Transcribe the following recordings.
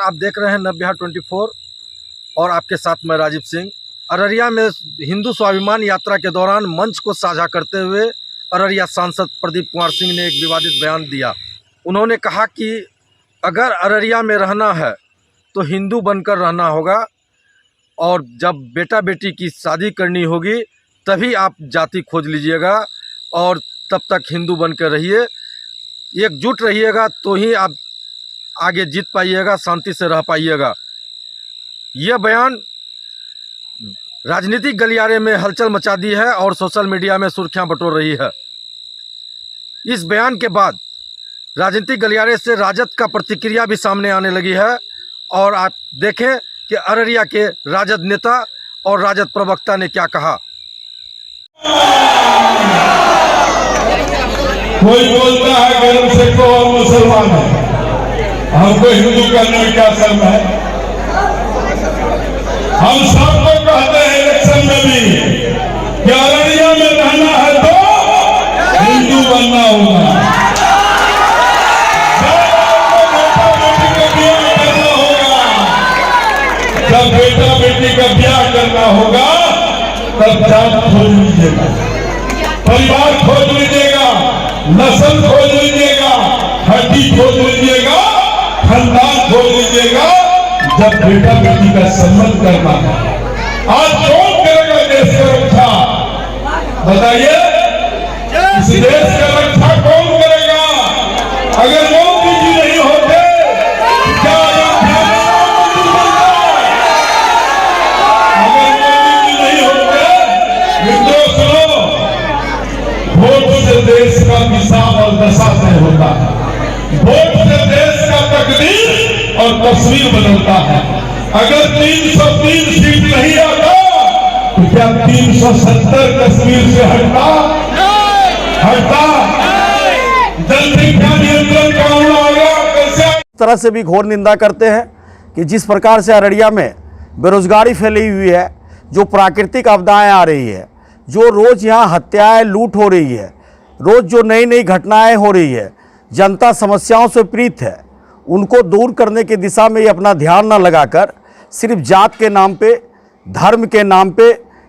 आप देख रहे हैं नवबिहार 24 और आपके साथ मैं राजीव सिंह। अररिया में हिंदू स्वाभिमान यात्रा के दौरान मंच को साझा करते हुए अररिया सांसद प्रदीप कुमार सिंह ने एक विवादित बयान दिया। उन्होंने कहा कि अगर अररिया में रहना है तो हिंदू बनकर रहना होगा और जब बेटा बेटी की शादी करनी होगी तभी आप जाति खोज लीजिएगा और तब तक हिंदू बनकर रहिए, एकजुट रहिएगा तो ही आप आगे जीत पाइएगा, शांति से रह पाइएगा। यह बयान राजनीतिक गलियारे में हलचल मचा दी है और सोशल मीडिया में सुर्खियां बटोर रही है। इस बयान के बाद राजनीतिक गलियारे से राजद का प्रतिक्रिया भी सामने आने लगी है और आप देखें कि अररिया के राजद नेता और राजद प्रवक्ता ने क्या कहा। कोई बोलता है गर्म से को और मुसलमान है, हमको हिंदू करने में क्या शर्म है। हम सबको कहते हैं इलेक्शन में भी कि अररिया में रहना है तो हिंदू बनना होगा, जब बेटा बेटी का ब्याह करना होगा तब जात खोज लीजिएगा, परिवार खोज लीजिएगा, नस्ल खोज लीजिएगा, हड्डी खोज लीजिएगा, खानदान खोज लीजिएगा। जब बेटा बेटी का सम्मान करना है, आज कौन करेगा देश का रक्षा? बताइए, इस देश का रक्षा कौन करेगा? अगर मोदी जी नहीं होते क्या अयोध्या में अगर मोदी जी नहीं होते, मित्रों सुनो, वोट से देश का दिशा और दशा तय होता है, वोट से देश का तकदीर और तस्वीर बदलता है। अगर 303 सीट नहीं आता तो क्या 370 कश्मीर से हटता? जनसंख्या नियंत्रण कानून आ गया, कैसे इस तरह से भी घोर निंदा करते हैं कि जिस प्रकार से अररिया में बेरोजगारी फैली हुई है, जो प्राकृतिक आपदाएं आ रही है, जो रोज़ यहाँ हत्याएं लूट हो रही है, रोज़ जो नई नई घटनाएं हो रही है, जनता समस्याओं से पीड़ित है, उनको दूर करने की दिशा में ये अपना ध्यान न लगाकर सिर्फ जात के नाम पे, धर्म के नाम पे,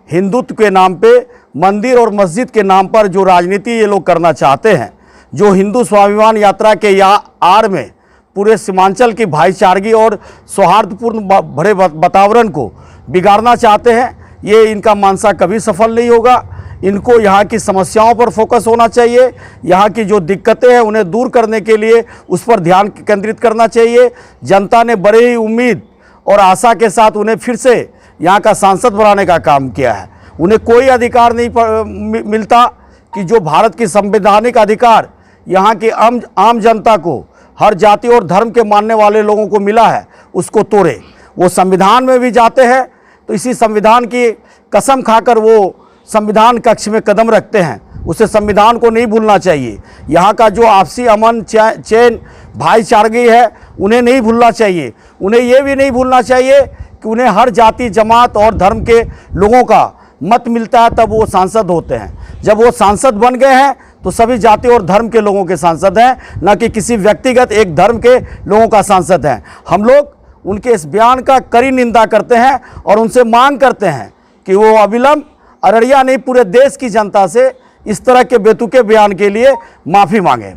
हिंदुत्व के नाम पे, मंदिर और मस्जिद के नाम पर जो राजनीति ये लोग करना चाहते हैं, जो हिंदू स्वाभिमान यात्रा के आड़ में पूरे सीमांचल की भाईचारगी और सौहार्दपूर्ण भरे वातावरण को बिगाड़ना चाहते हैं, ये इनका मानसा कभी सफल नहीं होगा। इनको यहाँ की समस्याओं पर फोकस होना चाहिए, यहाँ की जो दिक्कतें हैं उन्हें दूर करने के लिए उस पर ध्यान केंद्रित करना चाहिए। जनता ने बड़े ही उम्मीद और आशा के साथ उन्हें फिर से यहाँ का सांसद बनाने का काम किया है। उन्हें कोई अधिकार नहीं मिलता कि जो भारत की संवैधानिक अधिकार यहाँ की आम जनता को, हर जाति और धर्म के मानने वाले लोगों को मिला है, उसको तोड़े। वो संविधान में भी जाते हैं तो इसी संविधान की कसम खाकर वो संविधान कक्ष में कदम रखते हैं, उसे संविधान को नहीं भूलना चाहिए। यहाँ का जो आपसी अमन चैन भाईचारगी है उन्हें नहीं भूलना चाहिए। उन्हें ये भी नहीं भूलना चाहिए कि उन्हें हर जाति जमात और धर्म के लोगों का मत मिलता है तब वो सांसद होते हैं। जब वो सांसद बन गए हैं तो सभी जाति और धर्म के लोगों के सांसद हैं, न कि किसी व्यक्तिगत एक धर्म के लोगों का सांसद हैं। हम लोग उनके इस बयान का कड़ी निंदा करते हैं और उनसे मांग करते हैं कि वो अविलंब अररिया नहीं पूरे देश की जनता से इस तरह के बेतुके बयान के लिए माफ़ी मांगे।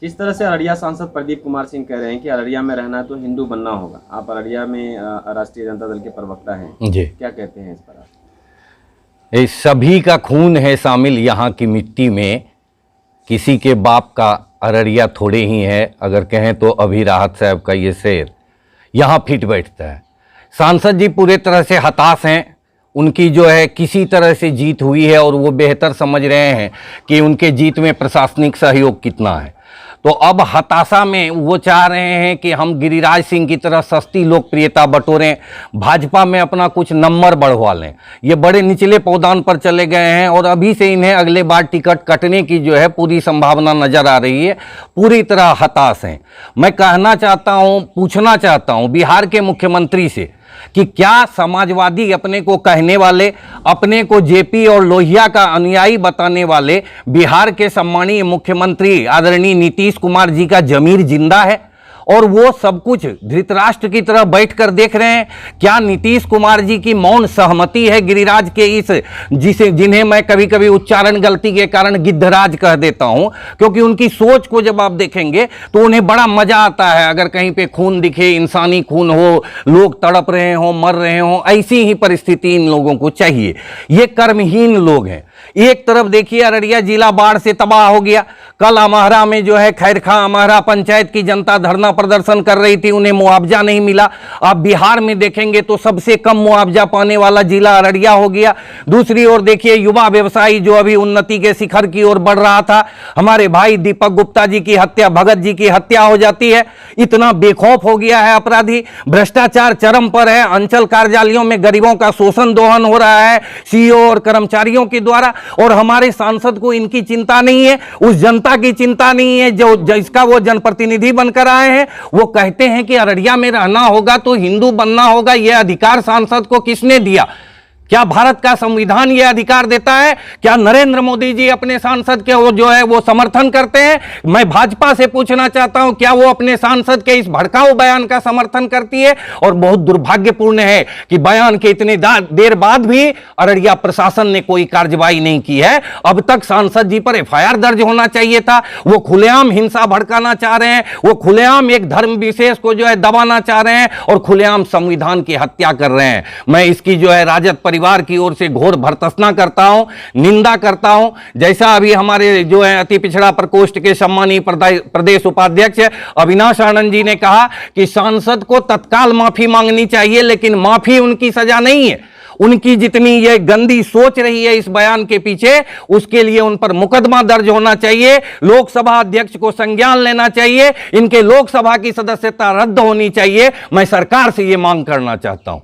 जिस तरह से अररिया सांसद प्रदीप कुमार सिंह कह रहे हैं कि अररिया में रहना है तो हिंदू बनना होगा, आप अररिया में राष्ट्रीय जनता दल के प्रवक्ता हैं जी, क्या कहते हैं इस पर? इस सभी का खून है शामिल यहाँ की मिट्टी में, किसी के बाप का अररिया थोड़े ही है। अगर कहें तो अभी राहत साहब का ये शेर यहाँ फिट बैठता है। सांसद जी पूरे तरह से हताश हैं, उनकी जो है किसी तरह से जीत हुई है और वो बेहतर समझ रहे हैं कि उनके जीत में प्रशासनिक सहयोग कितना है। तो अब हताशा में वो चाह रहे हैं कि हम गिरिराज सिंह की तरह सस्ती लोकप्रियता बटोरें, भाजपा में अपना कुछ नंबर बढ़वा लें। ये बड़े निचले पौधान पर चले गए हैं और अभी से इन्हें अगले बार टिकट कटने की जो है पूरी संभावना नज़र आ रही है। पूरी तरह हताश हैं। मैं कहना चाहता हूँ, पूछना चाहता हूँ बिहार के मुख्यमंत्री से कि क्या समाजवादी अपने को कहने वाले, अपने को जेपी और लोहिया का अनुयायी बताने वाले बिहार के सम्मानीय मुख्यमंत्री आदरणीय नीतीश कुमार जी का जमीर जिंदा है और वो सब कुछ धृतराष्ट्र की तरह बैठकर देख रहे हैं? क्या नीतीश कुमार जी की मौन सहमति है गिरिराज के इस जिन्हें मैं कभी कभी उच्चारण गलती के कारण गिद्धराज कह देता हूं, क्योंकि उनकी सोच को जब आप देखेंगे तो उन्हें बड़ा मजा आता है। अगर कहीं पे खून दिखे, इंसानी खून हो, लोग तड़प रहे हो, मर रहे हो, ऐसी ही परिस्थिति इन लोगों को चाहिए। ये कर्महीन लोग हैं। एक तरफ देखिए अररिया जिला बाढ़ से तबाह हो गया। कल अमहरा में जो है खैरखा अमहरा पंचायत की जनता धरना प्रदर्शन कर रही थी, उन्हें मुआवजा नहीं मिला। आप बिहार में देखेंगे तो सबसे कम मुआवजा पाने वाला जिला अररिया हो गया। दूसरी ओर देखिए युवा व्यवसायी जो अभी उन्नति के शिखर की ओर बढ़ रहा था, हमारे भाई दीपक गुप्ता जी की हत्या, भगत जी की हत्या हो जाती है। इतना बेखौफ हो गया है अपराधी। भ्रष्टाचार चरम पर है। अंचल कार्यालयों में गरीबों का शोषण दोहन हो रहा है सीईओ और कर्मचारियों के द्वारा, और हमारे सांसद को इनकी चिंता नहीं है, उस जनता की चिंता नहीं है जो जिसका वो जनप्रतिनिधि बनकर आए हैं। वो कहते हैं कि अररिया में रहना होगा तो हिंदू बनना होगा। यह अधिकार सांसद को किसने दिया? क्या भारत का संविधान यह अधिकार देता है? क्या नरेंद्र मोदी जी अपने सांसद के वो जो है वो समर्थन करते हैं? मैं भाजपा से पूछना चाहता हूं, क्या वो अपने सांसद के इस भड़काऊ बयान का समर्थन करती है? और बहुत दुर्भाग्यपूर्ण है कि बयान के इतने देर बाद भी अररिया प्रशासन ने कोई कार्रवाई नहीं की है। अब तक सांसद जी पर एफआईआर दर्ज होना चाहिए था। वो खुलेआम हिंसा भड़काना चाह रहे हैं, वो खुलेआम एक धर्म विशेष को जो है दबाना चाह रहे हैं और खुलेआम संविधान की हत्या कर रहे हैं। मैं इसकी जो है राजद परिवार की ओर से घोर भर्त्सना करता हूं, निंदा करता हूं। जैसा अभी हमारे जो है अति पिछड़ा प्रकोष्ठ के सम्मानीय प्रदेश उपाध्यक्ष अविनाश आनंद जी ने कहा कि सांसद को तत्काल माफी मांगनी चाहिए, लेकिन माफी उनकी सजा नहीं है। उनकी जितनी ये गंदी सोच रही है इस बयान के पीछे, उसके लिए उन पर मुकदमा दर्ज होना चाहिए। लोकसभा अध्यक्ष को संज्ञान लेना चाहिए। इनके लोकसभा की सदस्यता रद्द होनी चाहिए। मैं सरकार से ये मांग करना चाहता हूं।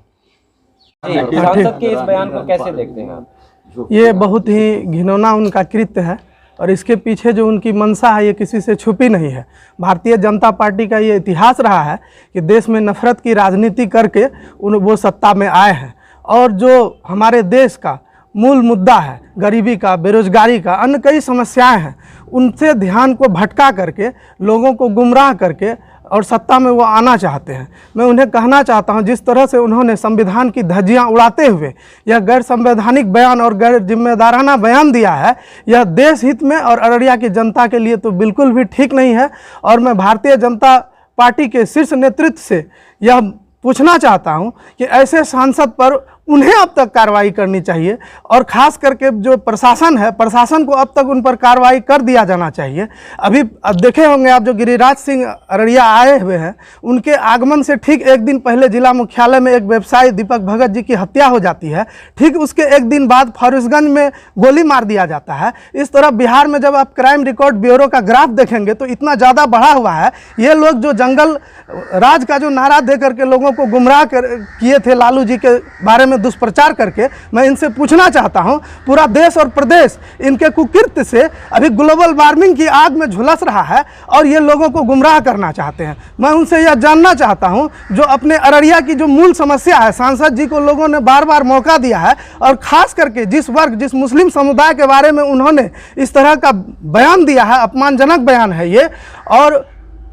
सांसद के इस बयान को कैसे देखते हैं आप? ये बहुत ही घिनौना उनका कृत्य है और इसके पीछे जो उनकी मंशा है ये किसी से छुपी नहीं है। भारतीय जनता पार्टी का ये इतिहास रहा है कि देश में नफरत की राजनीति करके वो सत्ता में आए हैं, और जो हमारे देश का मूल मुद्दा है गरीबी का, बेरोजगारी का, अन्य कई समस्याएं हैं, उनसे ध्यान को भटका करके लोगों को गुमराह करके और सत्ता में वो आना चाहते हैं। मैं उन्हें कहना चाहता हूं, जिस तरह से उन्होंने संविधान की धज्जियां उड़ाते हुए यह गैर संवैधानिक बयान और गैर जिम्मेदाराना बयान दिया है, यह देश हित में और अररिया की जनता के लिए तो बिल्कुल भी ठीक नहीं है। और मैं भारतीय जनता पार्टी के शीर्ष नेतृत्व से यह पूछना चाहता हूं कि ऐसे सांसद पर उन्हें अब तक कार्रवाई करनी चाहिए, और ख़ास करके जो प्रशासन है, प्रशासन को अब तक उन पर कार्रवाई कर दिया जाना चाहिए। अभी देखे होंगे आप, जो गिरिराज सिंह अररिया आए हुए हैं, उनके आगमन से ठीक एक दिन पहले जिला मुख्यालय में एक व्यवसायी दीपक भगत जी की हत्या हो जाती है। ठीक उसके एक दिन बाद फारबिसगंज में गोली मार दिया जाता है। इस तरह बिहार में जब आप क्राइम रिकॉर्ड ब्यूरो का ग्राफ देखेंगे तो इतना ज़्यादा बढ़ा हुआ है। ये लोग जो जंगल राज का जो नारा दे करके लोगों को गुमराह किए थे लालू जी के बारे में दुष्प्रचार करके, मैं इनसे पूछना चाहता हूं, पूरा देश और प्रदेश इनके कुकृत्य से अभी ग्लोबल वार्मिंग की आग में झुलस रहा है और ये लोगों को गुमराह करना चाहते हैं। मैं उनसे यह जानना चाहता हूं, जो अपने अररिया की जो मूल समस्या है, सांसद जी को लोगों ने बार बार मौका दिया है, और खास करके जिस वर्ग, जिस मुस्लिम समुदाय के बारे में उन्होंने इस तरह का बयान दिया है, अपमानजनक बयान है ये, और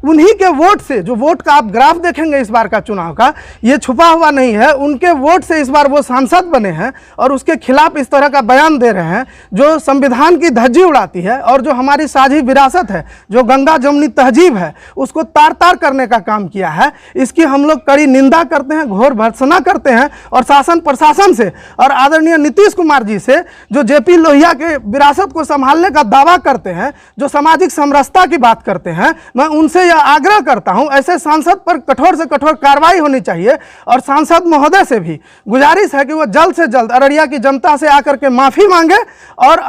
उन्हीं के वोट से, जो वोट का आप ग्राफ देखेंगे इस बार का चुनाव का, ये छुपा हुआ नहीं है, उनके वोट से इस बार वो सांसद बने हैं और उसके खिलाफ इस तरह का बयान दे रहे हैं जो संविधान की धज्जी उड़ाती है, और जो हमारी साझी विरासत है, जो गंगा जमुनी तहजीब है, उसको तार तार करने का काम किया है। इसकी हम लोग कड़ी निंदा करते हैं, घोर भर्त्सना करते हैं, और शासन प्रशासन से और आदरणीय नीतीश कुमार जी से, जो जेपी लोहिया के विरासत को संभालने का दावा करते हैं, जो सामाजिक समरसता की बात करते हैं, मैं उनसे आग्रह करता हूं, ऐसे सांसद पर कठोर से कठोर कार्रवाई होनी चाहिए। और सांसद महोदय से भी गुजारिश है कि वो जल्द से जल्द अररिया की जनता से आकर के माफ़ी मांगे और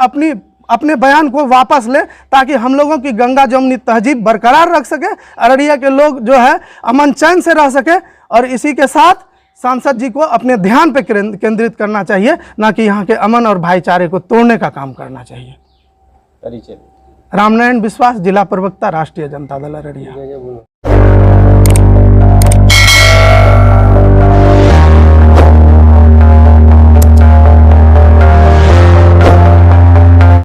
अपने बयान को वापस ले, ताकि हम लोगों की गंगा जमुनी तहजीब बरकरार रख सके, अररिया के लोग जो है अमन चैन से रह सके। और इसी के साथ सांसद जी को अपने ध्यान पर केंद्रित करना चाहिए, ना कि यहाँ के अमन और भाईचारे को तोड़ने का काम करना चाहिए। परिचय। रामनारायण विश्वास, जिला प्रवक्ता, राष्ट्रीय जनता दल अररिया।